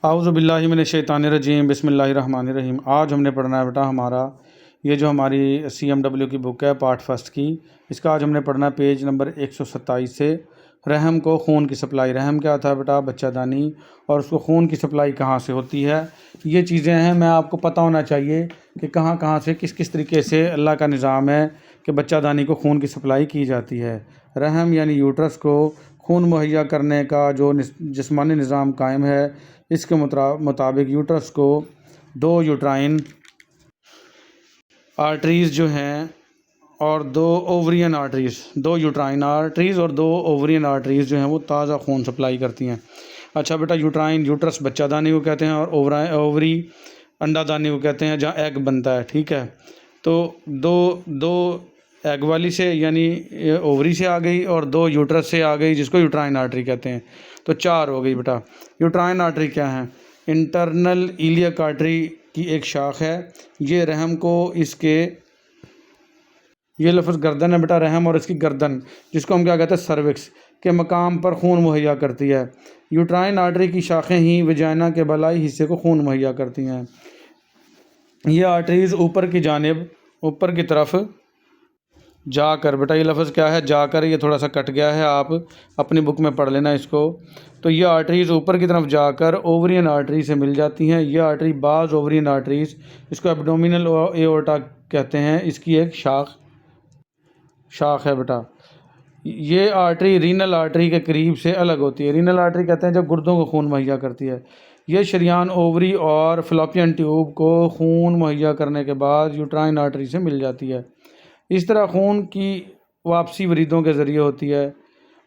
आऊज़ुबिल्लाहिमिनश्शैतानिर्रजीम बिस्मिल्लाहिर्रहमानिर्रहीम। आज हमने पढ़ना है बेटा हमारा ये जो हमारी CMW की बुक है पार्ट फर्स्ट की, इसका आज हमने पढ़ना है पेज नंबर 127 से। रहम को खून की सप्लाई। रहम क्या था बेटा? बच्चादानी। और उसको खून की सप्लाई कहाँ से होती है, ये चीज़ें हैं। मैं आपको पता होना चाहिए कि कहाँ कहाँ से किस किस तरीके से अल्लाह का निज़ाम है कि बच्चादानी को खून की सप्लाई की जाती है। रहम यानी यूट्रस को खून मुहैया करने का जो जिस्मानी निज़ाम कायम है, इसके मुताबिक यूट्रस को दो यूट्राइन आर्टरीज़ जो हैं और दो ओवरियन आर्टरीज़, दो यूट्राइन आर्टरीज़ और दो ओवरियन आर्टरीज़ जो हैं वो ताज़ा खून सप्लाई करती हैं। अच्छा बेटा, यूट्राइन यूट्रस बच्चादानी को कहते हैं और ओवरी अंडादानी को कहते हैं, जहाँ एग बनता है। ठीक है, तो दो दो एग वाली से यानी ओवरी से आ गई और दो यूट्रस से आ गई, जिसको यूट्राइन आर्टरी कहते हैं। तो चार हो गई बेटा। यूट्राइन आर्टरी क्या है? इंटरनल इलियक आर्टरी की एक शाख है। ये रहम को इसके, ये लफ्ज़ गर्दन है बेटा, रहम और इसकी गर्दन, जिसको हम क्या कहते हैं, सर्विक्स के मकाम पर खून मुहैया करती है। यूट्राइन आर्टरी की शाखें ही वजाइना के बलाई हिस्से को खून मुहैया करती हैं। ये आर्टरीज़ ऊपर की जानिब, ऊपर की तरफ जाकर, बेटा ये लफ्ज़ क्या है? जाकर। ये थोड़ा सा कट गया है, आप अपनी बुक में पढ़ लेना इसको। तो ये आर्टरीज़ ऊपर की तरफ जाकर ओवरियन आर्टरी से मिल जाती हैं। ये आर्टरी बाज़ ओवरियन आर्टरीज़, इसको एब्डोमिनल एओर्टा कहते हैं, इसकी एक शाख है बेटा। ये आर्टरी रीनल आर्टरी के करीब से अलग होती है। रीनल आर्टरी कहते हैं जब गुर्दों को खून मुहैया करती है। ये शरियान ओवरी और फ्लोपियन ट्यूब को खून मुहैया करने के बाद यूट्राइन आर्टरी से मिल जाती है। इस तरह खून की वापसी वरीदों के ज़रिए होती है।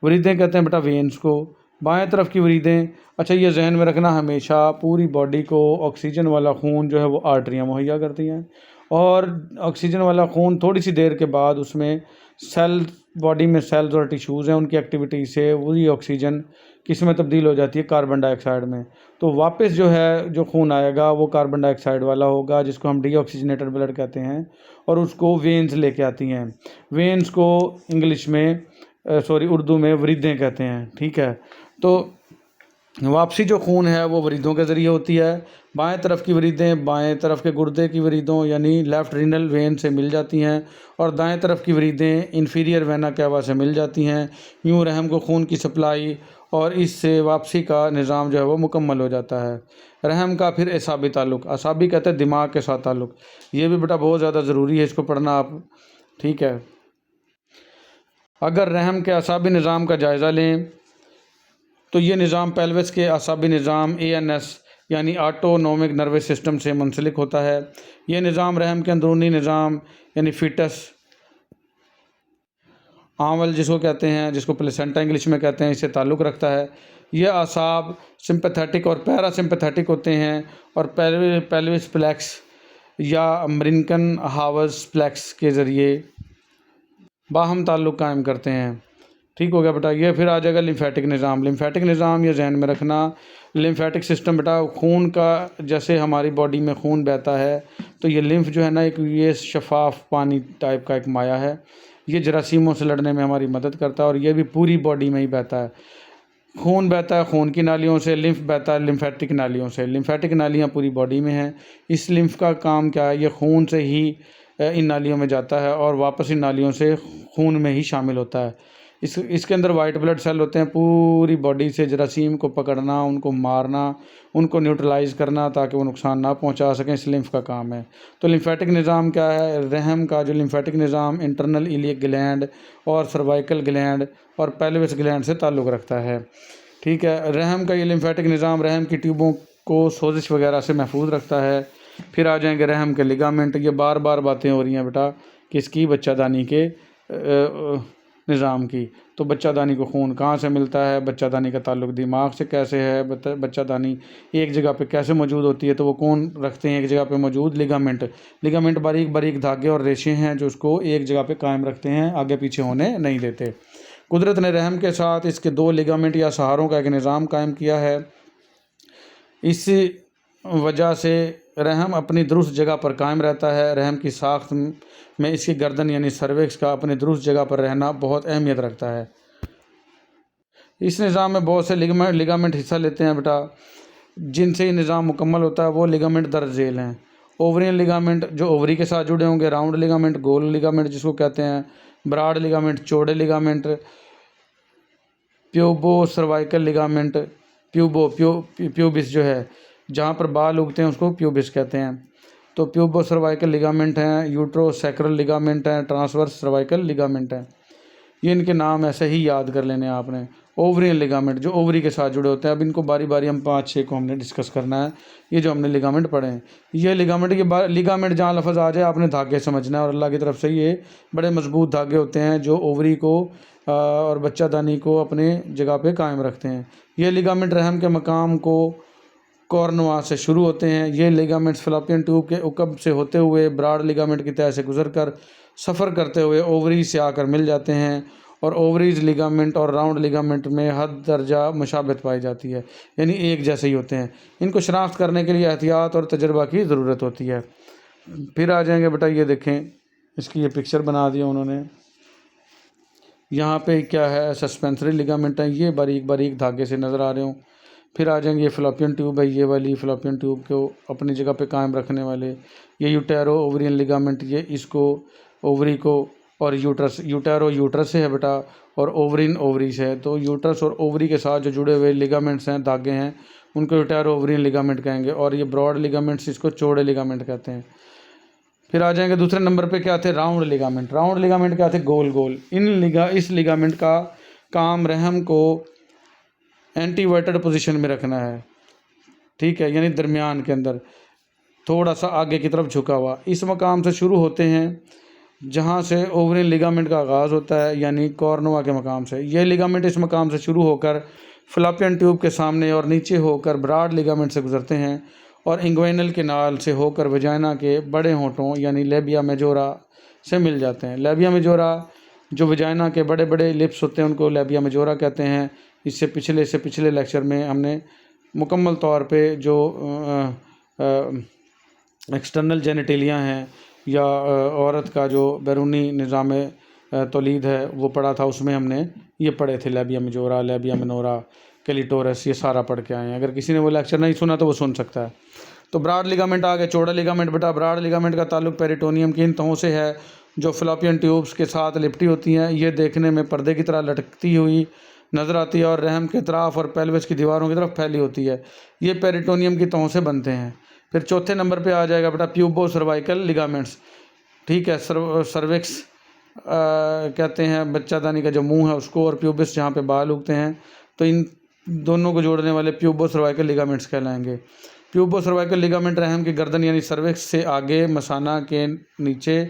वरीदें कहते हैं बेटा वेन्स को। बाएं तरफ की वरीदें, अच्छा ये जहन में रखना, हमेशा पूरी बॉडी को ऑक्सीजन वाला खून जो है वो आर्टरियाँ मुहैया करती हैं, और ऑक्सीजन वाला खून थोड़ी सी देर के बाद उसमें सेल, बॉडी में सेल्स और टिश्यूज़ हैं, उनकी एक्टिविटी से वही ऑक्सीजन किस में तब्दील हो जाती है? कार्बन डाइऑक्साइड में। तो वापस जो है जो खून आएगा वो कार्बन डाइऑक्साइड वाला होगा, जिसको हम डीऑक्सीजनेटेड ब्लड कहते हैं, और उसको वेन्स लेके आती हैं। वेन्स को इंग्लिश में उर्दू में वरीदें कहते हैं। ठीक है, तो वापसी जो खून है वो वरीदों के ज़रिए होती है। बाएं तरफ की वरीदें बाएं तरफ के गुर्दे की वरीदों यानी लेफ़्ट रीनल वेन से मिल जाती हैं, और दाएं तरफ की वरीदें इन्फीरियर वेना कैवा से मिल जाती हैं। यूँ रहम को खून की सप्लाई और इससे वापसी का निज़ाम जो है वो मुकम्मल हो जाता है। रहम का फिर एसाबी ताल्लुक़, असाबी कहते हैं दिमाग के साथ ताल्लुक़। ये भी बेटा बहुत ज़्यादा ज़रूरी है, इसको पढ़ना आप। ठीक है, अगर रहम के असाबी निज़ाम का जायज़ा लें तो ये निज़ाम पेल्विस के असाबी निज़ाम ANS यानी ऑटोनोमिक नर्वस सिस्टम से मुंसलिक होता है। ये निज़ाम रहम के अंदरूनी निज़ाम यानी फीटस आंवल जिसको कहते हैं, जिसको प्लेसेंटा इंग्लिश में कहते हैं, इससे ताल्लुक़ रखता है। ये असाब सिंपैथेटिक और पैरासिम्पैथेटिक होते हैं, और पेल्विस प्लेक्स या अमरिकन हावर्स प्लेक्स के ज़रिए बाहम ताल्लुक़ कायम करते हैं। ठीक हो गया बेटा। ये फिर आ जाएगा लिम्फेटिक निज़ाम। लिम्फेटिक निज़ाम ये जहन में रखना, लिम्फेटिक सिस्टम बेटा खून का, जैसे हमारी बॉडी में खून बहता है तो ये लिम्फ जो है ना, एक ये शफाफ पानी टाइप का एक माया है। ये जरासीमों से लड़ने में हमारी मदद करता है, और ये भी पूरी बॉडी में ही बहता है। खून बहता है खून की नालियों से, लिम्फ बहता है लिम्फेटिक नालियों से। लिम्फेटिक नालियाँ पूरी बॉडी में हैं। इस लिम्फ का काम क्या है? ये खून से ही इन नालियों में जाता है और वापस इन नालियों से खून में ही शामिल होता है। इसके अंदर वाइट ब्लड सेल होते हैं, पूरी बॉडी से जरासीम को पकड़ना, उनको मारना, उनको न्यूट्रलाइज़ करना ताकि वो नुकसान ना पहुंचा सकें, इस लिम्फ का काम है। तो लिम्फेटिक निज़ाम क्या है? रहम का जो लिम्फेटिक निज़ाम इंटरनल इलियक ग्लैंड और सर्वाइकल ग्लैंड और पेल्विस ग्लैंड से ताल्लुक़ रखता है। ठीक है, रहम का ये लिम्फेटिक निज़ाम रहम की ट्यूबों को सोजिश वगैरह से महफूज रखता है। फिर आ जाएंगे रहम के लिगामेंट। ये बार बार बातें हो रही हैं बेटा किसकी? बच्चादानी के निज़ाम की। तो बच्चादानी को खून कहाँ से मिलता है? बच्चादानी का ताल्लुक़ दिमाग से कैसे है? बच्चादानी एक जगह पे कैसे मौजूद होती है? तो वो कौन रखते हैं एक जगह पे मौजूद? लिगामेंट। लिगामेंट बारीक बारीक धागे और रेशे हैं जो उसको एक जगह पे कायम रखते हैं, आगे पीछे होने नहीं देते। कुदरत ने रहम के साथ इसके दो लिगामेंट या सहारों का एक निज़ाम कायम किया है। इस वजह से रहम अपनी दुरुस्त जगह पर कायम रहता है। रहम की साख्त में इसकी गर्दन यानी सर्विक्स का अपनी दुरुस्त जगह पर रहना बहुत अहमियत रखता है। इस निज़ाम में बहुत से लिगामेंट हिस्सा लेते हैं बेटा। जिनसे ये निज़ाम मुकम्मल होता है वो लिगामेंट दर्ज झेल हैं। ओवरियन लिगामेंट जो ओवरी के साथ जुड़े होंगे, राउंड लिगामेंट गोल लिगामेंट जिसको कहते हैं, ब्रॉड लिगामेंट चौड़े लिगामेंट, प्यूबो सर्वाइकल लिगामेंट, प्यूबिस जो है जहाँ पर बाल उगते हैं उसको प्यूबिस कहते हैं। तो प्यूबो सर्वाइकल लिगामेंट हैं, यूट्रोसैक्रल लिगामेंट हैं, ट्रांसवर्स सर्वाइकल लिगामेंट हैं। ये इनके नाम ऐसे ही याद कर लेने हैं आपने। ओवरियन लिगामेंट जो ओवरी के साथ जुड़े होते हैं। अब इनको बारी बारी हम 5-6 को हमने डिस्कस करना है। ये जो हमने लिगामेंट पढ़े हैं, ये लिगामेंट जहाँ लफ्ज़ आ जाए आपने धागे समझना है, और अल्लाह की तरफ से ये बड़े मजबूत धागे होते हैं जो ओवरी को और बच्चादानी को अपने जगह पे कायम रखते हैं। ये लिगामेंट रहम के मकाम को कॉर्नवा से शुरू होते हैं। ये लिगामेंट्स फ़लैपियन ट्यूब के उकब से होते हुए ब्रॉड लिगामेंट की तह से गुजरकर सफ़र करते हुए ओवरी से आकर मिल जाते हैं, और ओवरीज लिगामेंट और राउंड लिगामेंट में हद दर्जा मुशाबहत पाई जाती है, यानी एक जैसे ही होते हैं। इनको शनाख्त करने के लिए एहतियात और तजर्बा की ज़रूरत होती है। फिर आ जाएंगे बेटा, ये देखें इसकी ये पिक्चर बना दिया उन्होंने। यहाँ पे क्या है, सस्पेंसरी लिगामेंट है, ये बारीक बारीक धागे से नज़र आ रहे हो। फिर आ जाएंगे ये फ़लैपियन ट्यूब है, ये वाली फ़लैपियन ट्यूब को अपनी जगह पे कायम रखने वाले। ये यूटेरो ओवरियन लिगामेंट, ये इसको ओवरी को, और यूटेरो यूट्रस से है बेटा, और ओवरिन ओवरी से है। तो यूट्रस और ओवरी के साथ जो जुड़े हुए लिगामेंट्स हैं, धागे हैं, उनको यूटेरो ओवरियन लिगामेंट कहेंगे। और ये ब्रॉड लिगामेंट्स इसको चौड़े लिगामेंट कहते हैं। फिर आ जाएंगे दूसरे नंबर पे क्या थे, राउंड लिगामेंट। राउंड लिगामेंट क्या थे, गोल गोल। इस लिगामेंट का काम रहम को एंटीवर्टेड पोजीशन में रखना है, ठीक है, यानी दरमियान के अंदर थोड़ा सा आगे की तरफ झुका हुआ। इस मकाम से शुरू होते हैं जहाँ से ओवरियन लिगामेंट का आगाज़ होता है, यानी कॉर्नवा के मकाम से। ये लिगामेंट इस मकाम से शुरू होकर फ़लैपियन ट्यूब के सामने और नीचे होकर ब्रॉड लिगामेंट से गुजरते हैं, और इंग्वेनल केनाल से होकर वजाइना के बड़े होंठों यानी लेबिया मेजोरा से मिल जाते हैं। लेबिया मेजोरा जो वजाइना के बड़े बड़े लिप्स होते हैं उनको लेबिया मेजोरा कहते हैं। इससे पिछले लेक्चर में हमने मुकम्मल तौर पे जो एक्सटर्नल जेनिटेलिया हैं या औरत का जो बैरूनी निज़ाम तौलीद है वो पढ़ा था। उसमें हमने ये पढ़े थे, लेबिया मेजोरा, लेबिया मिनोरा, क्लिटोरस, ये सारा पढ़ के आए हैं। अगर किसी ने वो लेक्चर नहीं सुना तो वो सुन सकता है। तो ब्रॉड लिगामेंट आ गए। चौड़ा लिगामेंट बेटा, ब्रॉड लिगामेंट का ताल्लुक पेरिटोनियम की इन तहों से है जो फ़लैपियन ट्यूब्स के साथ लिपटी होती हैं। ये देखने में पर्दे की तरह लटकती हुई नज़र आती है और रहम के अतराफ़ और पेल्विस की दीवारों की तरफ फैली होती है। ये पेरिटोनियम की तहों से बनते हैं। फिर चौथे नंबर पे आ जाएगा बेटा प्यूबो सर्वाइकल लिगामेंट्स, ठीक है। सर्विक्स कहते हैं बच्चादानी का जो मुंह है उसको, और प्यूबिस जहाँ पे बाल उगते हैं। तो इन दोनों को जोड़ने वाले प्यूबो सर्वाइकल लिगामेंट्स कहलाएंगे। प्यूबो सर्वाइकल लिगामेंट रहम की गर्दन यानी सर्विक्स से आगे मसाना के नीचे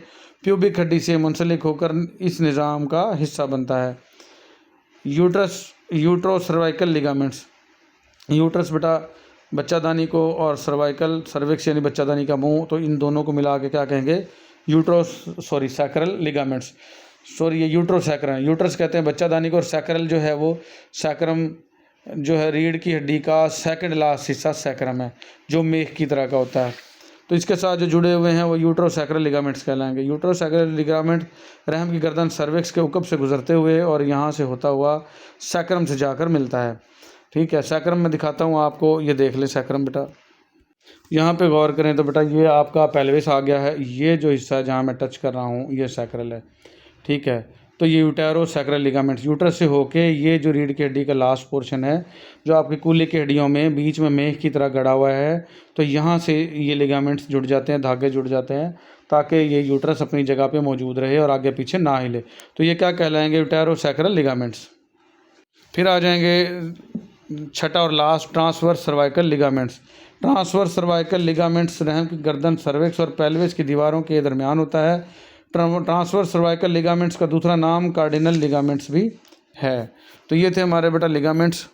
प्यूबिक हड्डी से मुंसलिक होकर इस निज़ाम का हिस्सा बनता है। यूट्रो सर्वाइकल लिगामेंट्स, यूट्रस बेटा बच्चादानी को, और सर्वाइकल सर्विक्स यानी बच्चादानी का मुंह, तो इन दोनों को मिला के क्या कहेंगे, सैक्रल लिगामेंट्स। ये यूट्रोसैक्रम, यूट्रस कहते हैं बच्चादानी को, और सैक्रल जो है वो सैक्रम जो है रीढ़ की हड्डी का सेकंड लास्ट हिस्सा सैक्रम है जो मेख की तरह का होता है। तो इसके साथ जो जुड़े हुए हैं वो यूट्रोसैक्रल लिगामेंट्स कहलाएंगे। यूट्रोसैक्रल लिगामेंट रहम की गर्दन सर्विक्स के उकब से गुजरते हुए और यहाँ से होता हुआ सैक्रम से जाकर मिलता है, ठीक है। सैक्रम में दिखाता हूँ आपको, ये देख लें सैक्रम बेटा। यहाँ पे गौर करें तो बेटा ये आपका पेल्विस आ गया है। ये जो हिस्सा है जहाँ मैं टच कर रहा हूँ ये सैक्रल है, ठीक है। तो ये यूटेरो सैक्रल लिगामेंट्स यूट्रस से होके ये जो रीढ़ की हड्डी का लास्ट पोर्शन है जो आपकी कूल्हे की हड्डियों में बीच में मेख की तरह गड़ा हुआ है, तो यहाँ से ये लिगामेंट्स जुड़ जाते हैं, धागे जुड़ जाते हैं ताकि ये यूट्रस अपनी जगह पे मौजूद रहे और आगे पीछे ना हिले। तो ये क्या कहलाएंगे, यूटेरो सैक्रल लिगामेंट्स। फिर आ जाएंगे छठा और last, transverse cervical ligaments. Transverse cervical ligaments रहम की गर्दन सर्विक्स और पेल्विस की दीवारों के दरमियान होता है। ट्रांसवर्स सर्वाइकल लिगामेंट्स का दूसरा नाम कार्डिनल लिगामेंट्स भी है। तो ये थे हमारे बेटा लिगामेंट्स।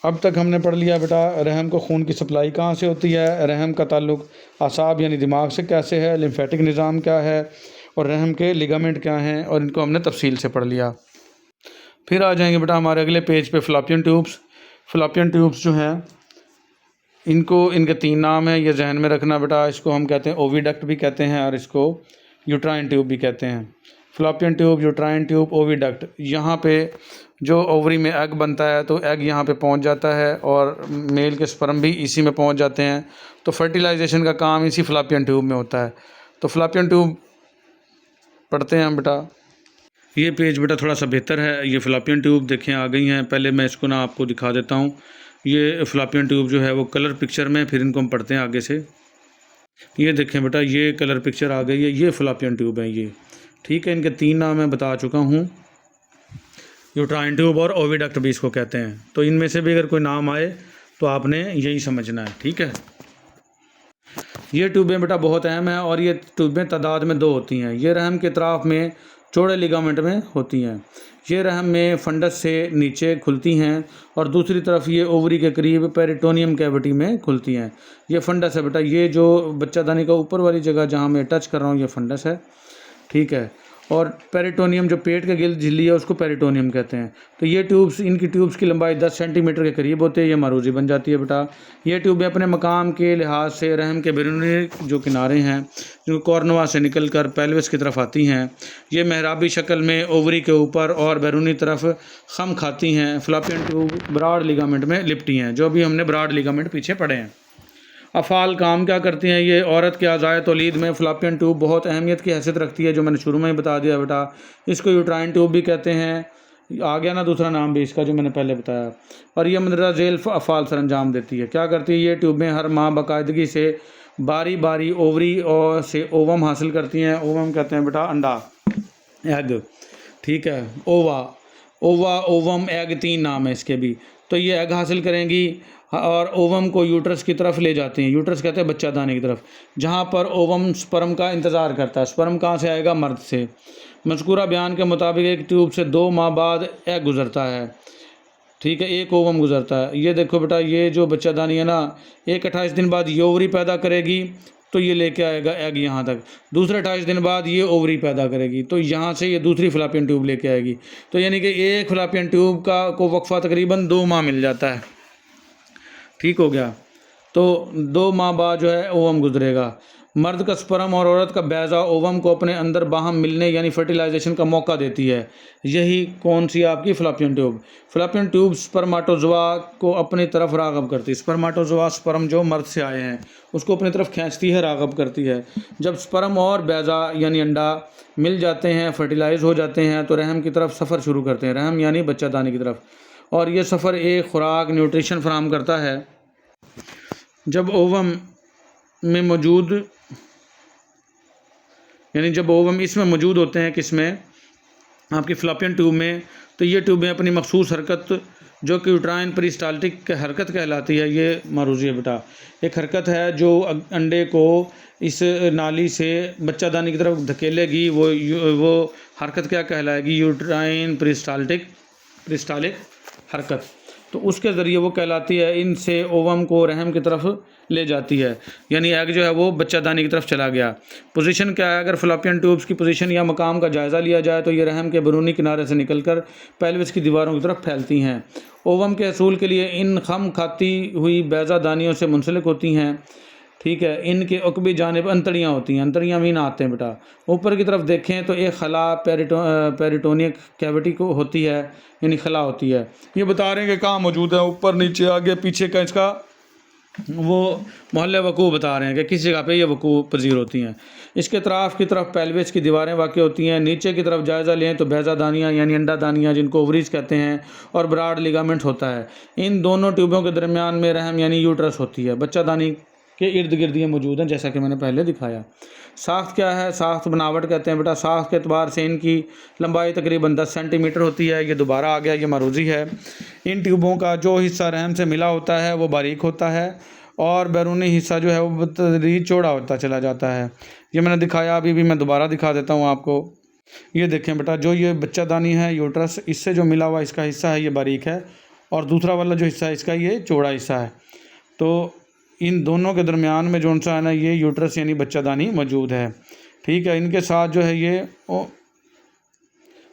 अब तक हमने पढ़ लिया बेटा रहम को खून की सप्लाई कहाँ से होती है, रहम का ताल्लुक असाब यानी दिमाग से कैसे है, लिम्फेटिक निज़ाम क्या है, और रहम के लिगामेंट क्या हैं, और इनको हमने तफसील से पढ़ लिया। फिर आ जाएंगे बेटा हमारे अगले पेज पे फ़लैपियन ट्यूब्स। फ़लैपियन ट्यूब्स जो हैं इनके 3 नाम हैं, ये जहन में रखना बेटा। इसको हम कहते हैं ओविडक्ट भी कहते हैं और इसको यूट्राइन ट्यूब भी कहते हैं। फ़लैपियन ट्यूब, यूट्राइन ट्यूब, ओविडक्ट। यहाँ पे जो ओवरी में एग बनता है तो एग यहाँ पे पहुँच जाता है और मेल के स्पर्म भी इसी में पहुँच जाते हैं। तो फर्टिलाइजेशन का काम इसी फ्लैपियन ट्यूब में होता है। तो फ्लैपियन ट्यूब पढ़ते हैं हम बेटा। ये पेज बेटा थोड़ा सा बेहतर है। ये फ्लैपियन ट्यूब देखें आ गई हैं। पहले मैं इसको ना आपको दिखा देता हूँ। ये फ्लैपियन ट्यूब जो है वो कलर पिक्चर में, फिर इनको हम पढ़ते हैं आगे से। ये देखें बेटा, ये कलर पिक्चर आ गई है। ये फ्लैपियन ट्यूब है ये, ठीक है। इनके 3 नाम मैं बता चुका हूँ, यूट्राइन ट्यूब और ओविडक्ट भी इसको कहते हैं। तो इनमें से भी अगर कोई नाम आए तो आपने यही समझना है, ठीक है। ये ट्यूबें बेटा बहुत अहम हैं और ये ट्यूबें तादाद में 2 होती हैं। ये रहम के अतराफ़ में चौड़े लिगामेंट में होती हैं। ये रहम में फंडस से नीचे खुलती हैं और दूसरी तरफ ये ओवरी के करीब पेरिटोनियम कैविटी में खुलती हैं। ये फंडस है बेटा। ये जो बच्चादानी का ऊपर वाली जगह जहाँ मैं टच कर रहा हूँ ये फंडस है, ठीक है। और पेरिटोनियम जो पेट के गिल्द झिल्ली है उसको पेरिटोनियम कहते हैं। तो ये ट्यूब्स, इनकी ट्यूब्स की लंबाई 10 सेंटीमीटर के करीब होती है। ये मारूजी बन जाती है बेटा। ये ट्यूबें अपने मकाम के लिहाज से रहम के बैरूनी जो किनारे हैं, जो कॉर्नवा से निकल कर पेल्विस की तरफ आती हैं, ये मेहराबी शक्ल में ओवरी के ऊपर और बैरूनी तरफ खम खाती हैं। फ्लैपियन ट्यूब ब्रॉड लिगामेंट में लिपटी हैं, जो भी हमने ब्रॉड लिगामेंट पीछे पढ़े हैं। अफ़ाल काम क्या करती हैं ये? औरत के अज़ाए तौलीद में फ्लैपियन ट्यूब बहुत अहमियत की हैसियत रखती है, जो मैंने शुरू में ही बता दिया बेटा। इसको यूट्राइन ट्यूब भी कहते हैं। आ गया ना दूसरा नाम भी इसका जो मैंने पहले बताया। और ये मंदरजा झेल अफ़ाल सर अंजाम देती है। क्या करती है ये ट्यूबें? हर माह बाकायदगी से बारी बारी ओवरी और से ओवम हासिल करती हैं। ओवम कहते हैं बेटा अंडा, एग, ठीक है। ओवा, ओवम, एग 3 नाम है इसके भी। तो ये एग हासिल करेंगी और ओवम को यूट्रस की तरफ ले जाते हैं। यूट्रस कहते हैं बच्चादानी की तरफ, जहाँ पर ओवम स्पर्म का इंतज़ार करता है। स्पर्म कहाँ से आएगा? मर्द से। मज़कूरा बयान के मुताबिक एक ट्यूब से 2 माह बाद एग गुज़रता है, ठीक है। एक ओवम गुज़रता है। ये देखो बेटा, ये जो बच्चादानी है ना, 28 दिन बाद ये ओवरी पैदा करेगी तो ये लेके आएगा एग यहाँ तक। दूसरे 28 दिन बाद ये ओवरी पैदा करेगी तो यहाँ से ये दूसरी फ्लैपियन ट्यूब लेके आएगी। तो यानी कि एक फ्लैपियन ट्यूब को वक्फा तकरीबन 2 माह मिल जाता है, ठीक हो गया। तो 2 माह बाद जो है ओवम गुजरेगा। मर्द का स्पर्म और औरत का बैज़ा ओवम को अपने अंदर बाहम मिलने यानी फर्टिलाइजेशन का मौका देती है। यही कौन सी आपकी फ्लैपियन ट्यूब। फ्लैपियन ट्यूब स्पर्माटोजोआ को अपनी तरफ राग़ब करती है। स्पर्माटोजोआ स्पर्म जो मर्द से आए हैं उसको अपनी तरफ खींचती है, राग़ब करती है। जब स्पर्म और बैज़ा यानी अंडा मिल जाते हैं, फर्टिलाइज हो जाते हैं, तो रहम की तरफ सफ़र शुरू करते हैं। रहम यानी बच्चादानी की तरफ। और ये सफ़र एक खुराक न्यूट्रिशन फराहम करता है। जब ओवम में मौजूद यानी जब ओवम इसमें मौजूद होते हैं, किसमें? आपकी फ्लैपियन ट्यूब में, तो ये ट्यूबें अपनी मखसूस हरकत जो कि यूट्राइन पेरिस्टाल्टिक हरकत कहलाती है, ये मारूजी है बेटा। एक हरकत है जो अंडे को इस नाली से बच्चादानी की तरफ धकेलेगी। वो हरकत क्या कहलाएगी? यूट्राइन पेरिस्टाल्टिक हरकत। तो उसके ज़रिए वो कहलाती है। इनसे ओवम को रहम की तरफ ले जाती है, यानी एग जो है वो बच्चादानी की तरफ चला गया। पोजीशन क्या है? अगर फ्लैपियन ट्यूब्स की पोजीशन या मकाम का जायज़ा लिया जाए तो ये रहम के बैरूनी किनारे से निकलकर पेल्विस की दीवारों की तरफ फैलती हैं। ओवम के हसूल के लिए इन खम खाती हुई बैज़ा दानियों से मुंसलिक होती हैं, ठीक है। इनके अकबी जानिब अंतड़ियाँ होती हैं। अंतड़ियाँ भी ना आते हैं बेटा। ऊपर की तरफ देखें तो एक खला पेरिटोनिक कैविटी को होती है, यानी खला होती है। ये बता रहे हैं कि कहाँ मौजूद है, ऊपर, नीचे, आगे, पीछे का इसका वो मोहल्ले वकूफ़ बता रहे हैं कि किस जगह पे ये वकूफ़ पजीर होती हैं। इसके अतराफ़ की तरफ पेल्विस की दीवारें वाक़ होती हैं। नीचे की तरफ जायज़ा लें तो बैज़ा दानियाँ यानी अंडा दानियाँ, जिनको ओवरीज कहते हैं, और ब्रॉड लिगामेंट होता है। इन दोनों ट्यूबों के दरमियान में रहम यानी यूट्रस होती है। बच्चादानी के इर्द गिर्द ये मौजूद हैं, जैसा कि मैंने पहले दिखाया। साख्त क्या है? साख्त बनावट कहते हैं बेटा। साख्त के अतबार से इनकी लंबाई तकरीबन 10 सेंटीमीटर होती है। ये दोबारा आ गया, ये मारूजी है। इन ट्यूबों का जो हिस्सा रहम से मिला होता है वो बारीक होता है और बैरूनी हिस्सा जो है वो बतदरीज चौड़ा होता चला जाता है। ये मैंने दिखाया, अभी भी मैं दोबारा दिखा देता हूँ आपको। ये देखें बेटा, जो ये बच्चादानी है यूट्रस, इससे जो मिला हुआ इसका हिस्सा है ये बारीक है और दूसरा वाला जो हिस्सा है इसका ये चौड़ा हिस्सा है। तो इन दोनों के दरमियान में जो सा है ना, ये यूट्रस यानी बच्चादानी मौजूद है, ठीक है। इनके साथ जो है ये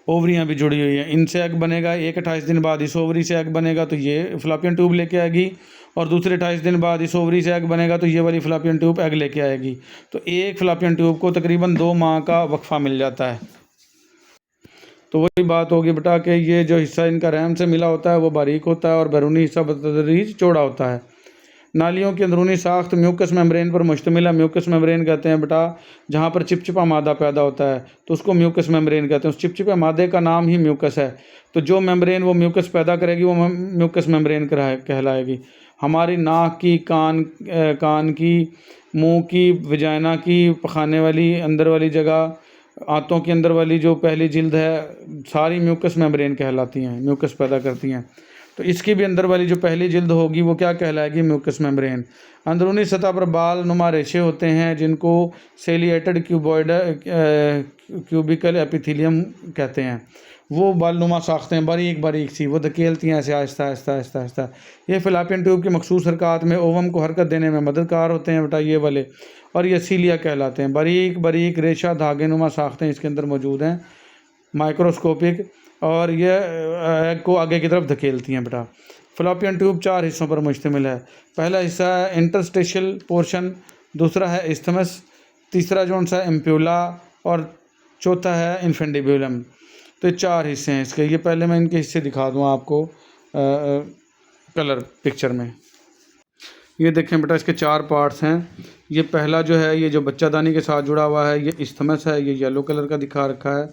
ओवरियाँ भी जुड़ी हुई हैं। इनसे एग बनेगा। 28 दिन बाद इस ओवरी से एग बनेगा तो ये फ्लैपियन ट्यूब लेके आएगी, और दूसरे 28 दिन बाद इस ओवरी से एग बनेगा तो ये वाली फ्लैपियन ट्यूब एग लेके आएगी। तो एक फ्लैपियन ट्यूब को तकरीबन 2 माह का वक्फा मिल जाता है। तो वही बात होगी बेटा कि ये जो हिस्सा इनका रहम से मिला होता है वो बारीक होता है और बैरूनी हिस्सा बतदरीज चौड़ा होता है। नालियों की अंदरूनी साख्त म्यूकस मेम्ब्रेन पर मुश्तमिल है। म्यूकस मेम्ब्रेन कहते हैं बेटा जहाँ पर चिपचिपा मादा पैदा होता है तो उसको म्यूकस मेम्ब्रेन कहते हैं। उस चिपचिपे मादे का नाम ही म्यूकस है। तो जो मेम्ब्रेन वो म्यूकस पैदा करेगी वो म्यूकस मेम्ब्रेन कहलाएगी। हमारी नाक की, कान की, मुंह की, वजाइना की, पखाने वाली अंदर वाली जगह, आंतों की अंदर वाली जो पहली जिल्द है, सारी म्यूकस मेम्ब्रेन कहलाती हैं, म्यूकस पैदा करती हैं। तो इसकी भी अंदर वाली जो पहली जिल्द होगी वो क्या कहलाएगी? Mucus membrane. अंदरूनी सतह पर बाल नुमा रेशे होते हैं जिनको सेलिएटेड क्यूबिकल एपिथेलियम कहते हैं। वो बाल नुमा साख्तें बारीक बारीक सी वो धकेलती हैं ऐसे आहिस्ता आहिस्ता आहिस्ता आहिस्ता। ये फिलापियन ट्यूब की मखसूस हरकत में ओवम को हरकत देने में मददगार होते हैं बेटा ये वाले, और ये सीलिया कहलाते हैं। बारीक बारीक रेशा धागे नुमा साख्तें इसके अंदर मौजूद हैं, माइक्रोस्कोपिक, और ये एग को आगे की तरफ धकेलती हैं बेटा। फिलापियन ट्यूब 4 हिस्सों पर मुश्तमिल है। पहला हिस्सा है इंटरस्टिशियल पोर्शन, दूसरा है इस्थमस, तीसरा जो सा एम्प्यूला, और चौथा है इन्फेंडिब्यूलम। तो 4 हिस्से हैं इसके। ये पहले मैं इनके हिस्से दिखा दूँ आपको कलर पिक्चर में। ये देखें बेटा इसके 4 पार्ट्स हैं। ये पहला जो है ये जो बच्चादानी के साथ जुड़ा हुआ है ये इस्थमस है, ये येलो कलर का दिखा रखा है।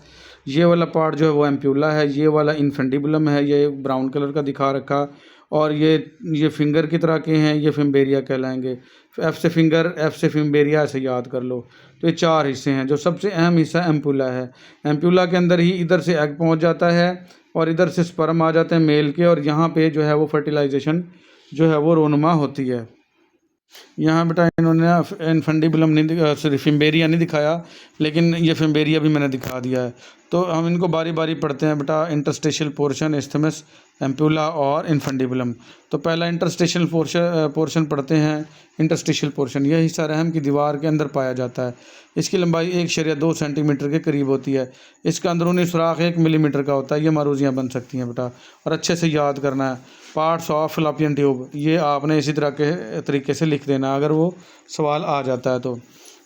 ये वाला पार्ट जो है वो एम्प्यूला है, ये वाला इन्फेंडिबुलम है, ये ब्राउन कलर का दिखा रखा, और ये फिंगर की तरह के हैं, ये फिम्बेरिया कहलाएंगे। एफ से फिंगर, एफ से फिम्बेरिया, ऐसे याद कर लो। तो ये 4 हिस्से हैं। जो सबसे अहम हिस्सा एम्प्यूला है। एम्प्यूला के अंदर ही इधर से एग पहुंच जाता है और इधर से स्पर्म आ जाते हैं मेल के, और यहाँ पे जो है वो फर्टिलाइजेशन जो है वो रोनुमा होती है। यहाँ बेटा इन्होंने इन्फेंडिबुलम नहीं, सॉरी फिम्बेरिया नहीं दिखाया, लेकिन ये फिम्बेरिया भी मैंने दिखा दिया है। तो हम इनको बारी बारी पढ़ते हैं बेटा। इंटरस्टिशियल पोर्शन, इस्थमस, एम्प्यूला और इन्फेंडिबुलम। तो पहला इंटरस्टिशियल पोर्शन पढ़ते हैं। इंटरस्टिशियल पोर्शन यह हिस्सा रहम की दीवार के अंदर पाया जाता है। इसकी लंबाई 1.2 सेंटीमीटर के करीब होती है। इसका अंदरूनी सुराख 1 मिलीमीटर का होता है। ये मारूजियाँ बन सकती हैं बेटा, और अच्छे से याद करना है। पार्ट्स ऑफ फिलापियन ट्यूब, ये आपने इसी तरह के तरीके से लिख देना अगर वो सवाल आ जाता है तो।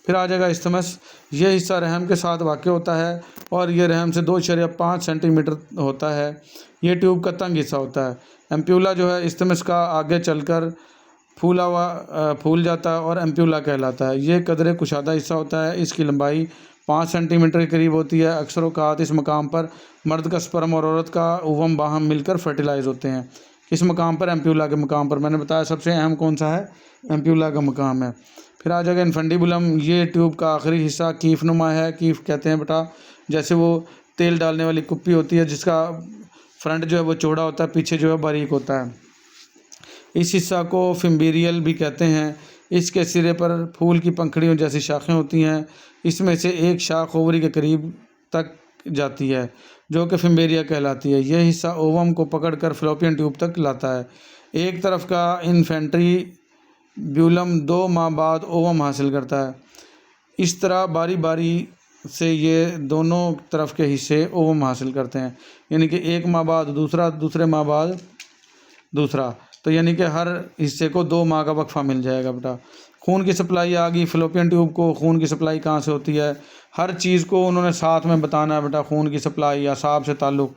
फिर आ जाएगा इस्थमस। ये हिस्सा रहम के साथ वाक़ होता है और ये रहम से 2.5 सेंटीमीटर होता है। ये ट्यूब का तंग हिस्सा होता है। एम्प्यूला जो है इस्थमस का आगे चलकर फूल जाता है और एम्प्यूला कहलाता है। ये कदरे कुशादा हिस्सा होता है। इसकी लंबाई 5 सेंटीमीटर के करीब होती है। अक्सर औक़ात इस मकाम पर मर्द का स्पर्म और औरत का ओवम बाहम मिलकर फर्टिलाइज होते हैं। किस मकाम पर? एम्प्यूला के मकाम पर। मैंने बताया सबसे अहम कौन सा है? एम्प्यूला का मकाम है। फिर आ जाएगा इन्फेंडिबुलम। ये ट्यूब का आखिरी हिस्सा कीफ नुमा है। कीफ कहते हैं बेटा जैसे वो तेल डालने वाली कुप्पी होती है जिसका फ्रंट जो है वो चौड़ा होता है, पीछे जो है बारीक होता है। इस हिस्सा को फिम्बेरियल भी कहते हैं। इसके सिरे पर फूल की पंखड़ियों जैसी शाखें होती हैं। इसमें से एक शाख ओवरी के करीब तक जाती है जो कि फिम्बेरिया कहलाती है। यह हिस्सा ओवम को पकड़कर फिलोपियन ट्यूब तक लाता है। एक तरफ का इन्फेंट्रीब्यूलम 2 माह बाद ओवम हासिल करता है। इस तरह बारी बारी से ये दोनों तरफ के हिस्से ओवम हासिल करते हैं, यानी कि 1 माह बाद दूसरा, दूसरे माह बाद दूसरा। तो यानी कि हर हिस्से को 2 माह का वक्फा मिल जाएगा बेटा। खून की सप्लाई आ गई। फिलोपियन ट्यूब को खून की सप्लाई कहाँ से होती है? हर चीज़ को उन्होंने साथ में बताना है बेटा। खून की सप्लाई या सांप से ताल्लुक़,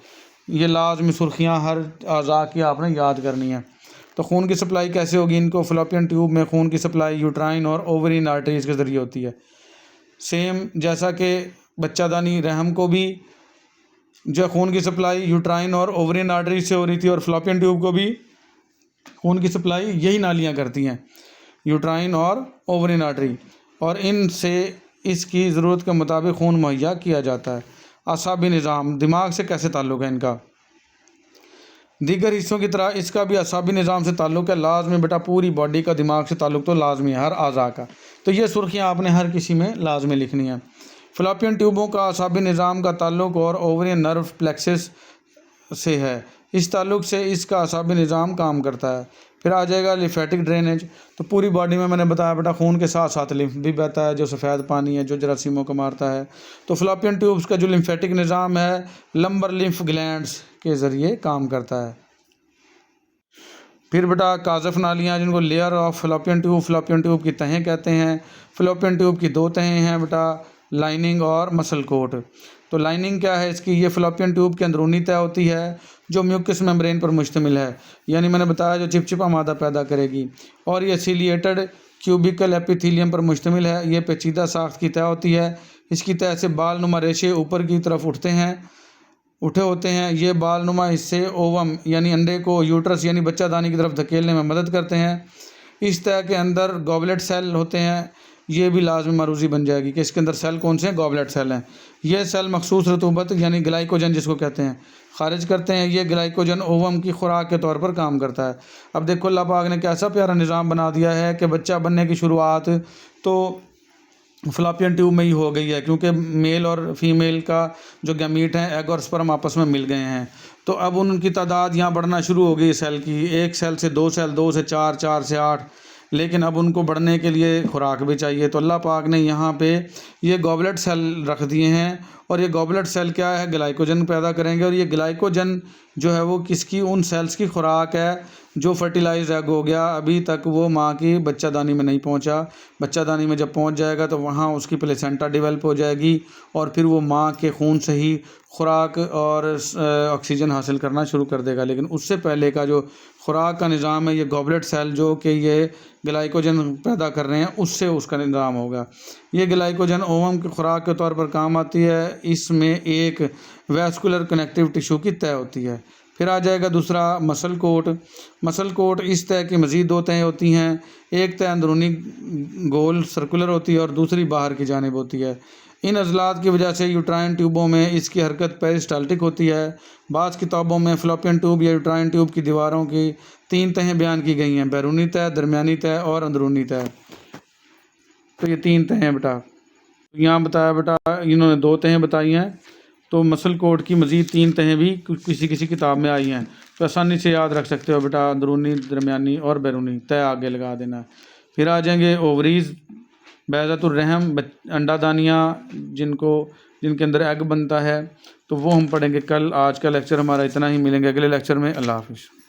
ये लाजमी सुर्खियाँ हर अज़ा की आपने याद करनी है। तो खून की सप्लाई कैसे होगी इनको? फिलोपियन ट्यूब में खून की सप्लाई यूट्राइन और ओवरीन आर्टरीज़ के ज़रिए होती है। सेम जैसा कि बच्चादानी रहम को भी जो खून की सप्लाई यूट्राइन और ओवरीन आर्टरीज से हो रही थी, और फिलोपियन ट्यूब को भी खून की सप्लाई यही नालियाँ करती हैं, यूट्राइन और ओवरीन आर्टरी, और इनसे इसकी ज़रूरत के मुताबिक खून मुहैया किया जाता है। असाबी निज़ाम, दिमाग से कैसे ताल्लुक़ है इनका? दीगर हिस्सों की तरह इसका भी असाबी निज़ाम से ताल्लुक़ है। लाजमी बेटा पूरी बॉडी का दिमाग से ताल्लुक़ तो लाजमी है, हर आज़ा का। तो ये सुर्खियाँ आपने हर किसी में लाजमी लिखनी है। फिलोपियन ट्यूबों का असाबी निज़ाम का ताल्लुक़ और ओवरियन नर्व प्लेक्सस से है। इस ताल्लुक़ से इसका असाबी निज़ाम काम करता है। फिर आ जाएगा लिम्फेटिक ड्रेनेज। तो पूरी बॉडी में मैंने बताया बेटा खून के साथ साथ लिम्फ भी बहता है, जो सफ़ेद पानी है जो जरासीमों को मारता है। तो फिलोपियन ट्यूब्स का जो लिम्फेटिक निज़ाम है लंबर लिम्फ ग्लैंड्स के ज़रिए काम करता है। फिर बेटा काज़फ नालियाँ जिनको लेयर ऑफ फिलोपियन ट्यूब की तहें कहते हैं। फिलोपियन ट्यूब की 2 तहें हैं बेटा, लाइनिंग और मसल कोट। तो लाइनिंग क्या है इसकी, ये फ़्लॉपियन ट्यूब के अंदरूनी तह होती है जो म्यूकस मेम्ब्रेन पर मुश्तमिल है, यानी मैंने बताया जो चिपचिपा मादा पैदा करेगी। और ये सिलिएटेड क्यूबिकल एपिथीलियम पर मुश्तमिल है। ये पेचीदा साख्त की तह होती है। इसकी तह से बाल नुमा रेशे ऊपर की तरफ उठे होते हैं। ये बाल नुमा हिस्से ओवम यानी अंडे को यूट्रस यानी बच्चादानी की तरफ धकेलने में मदद करते हैं। इस तह के अंदर गॉबलेट सेल होते हैं। ये भी लाजमी मारूजी बन जाएगी कि इसके अंदर सेल कौन से हैं, गॉबलेट सेल हैं। ये सेल मखसूस रतूबत यानी ग्लाइकोजन जिसको कहते हैं खारिज करते हैं। ये ग्लाइकोजन ओवम की खुराक के तौर पर काम करता है। अब देखो अल्लाह पाक ने कैसा प्यारा निज़ाम बना दिया है कि बच्चा बनने की शुरुआत तो फ़्लॉपियन ट्यूब में ही हो गई है, क्योंकि मेल और फीमेल का जो गैमीट हैं एग और स्पर्म आपस में मिल गए हैं। तो अब उनकी तादाद यहाँ बढ़ना शुरू हो गई सेल की, एक सेल से दो सेल, दो से चार, चार से आठ। लेकिन अब उनको बढ़ने के लिए खुराक भी चाहिए। तो अल्लाह पाक ने यहाँ पे ये गॉबलेट सेल रख दिए हैं। और ये गॉबलेट सेल क्या है, ग्लाइकोजन पैदा करेंगे। और ये ग्लाइकोजन जो है वो किसकी, उन सेल्स की खुराक है जो फर्टिलाइज एग हो गया, अभी तक वो माँ की बच्चादानी में नहीं पहुँचा। बच्चादानी में जब पहुँच जाएगा तो वहाँ उसकी प्लेसेंटा डेवलप हो जाएगी और फिर वो माँ के खून से ही खुराक और ऑक्सीजन हासिल करना शुरू कर देगा। लेकिन उससे पहले का जो खुराक का निज़ाम है, ये गॉबलेट सेल जो कि ये ग्लाइकोजन पैदा कर रहे हैं उससे उसका निज़ाम होगा। ये ग्लाइकोजन ओवम की खुराक के तौर पर काम आती है। इसमें एक वैस्कुलर कनेक्टिव टिश्यू की तह होती है। फिर आ जाएगा दूसरा मसल कोट। मसल कोट इस तह की मज़ीद दो तहें होती हैं। एक तह अंदरूनी गोल सर्कुलर होती है और दूसरी बाहर की जानिब होती है। इन अज़लात की वजह से यूट्राइन ट्यूबों में इसकी हरकत पेरिस्टाल्टिक होती है। बाज़ किताबों में फ़्लॉपियन ट्यूब या यूट्राइन ट्यूब की दीवारों की 3 तहें बयान की गई हैं, बैरूनी तह, दरमियानी तह और अंदरूनी तह। तो ये 3 तहें बेटा यहाँ बताया बेटा, इन्होंने 2 तहें बताई हैं। तो मसल कोट की मज़ीद 3 तहें भी किसी किताब में आई हैं, तो आसानी से याद रख सकते हो बेटा, अंदरूनी, दरमियानी और बैरूनी तह आगे लगा देना। फिर आ जाएंगे ओवरीज़, बैज़तुर रहम, अंडादानियाँ जिनके अंदर एग बनता है, तो वो हम पढ़ेंगे कल। आज का लेक्चर हमारा इतना ही, मिलेंगे अगले लेक्चर में। अल्लाह हाफ़िज़।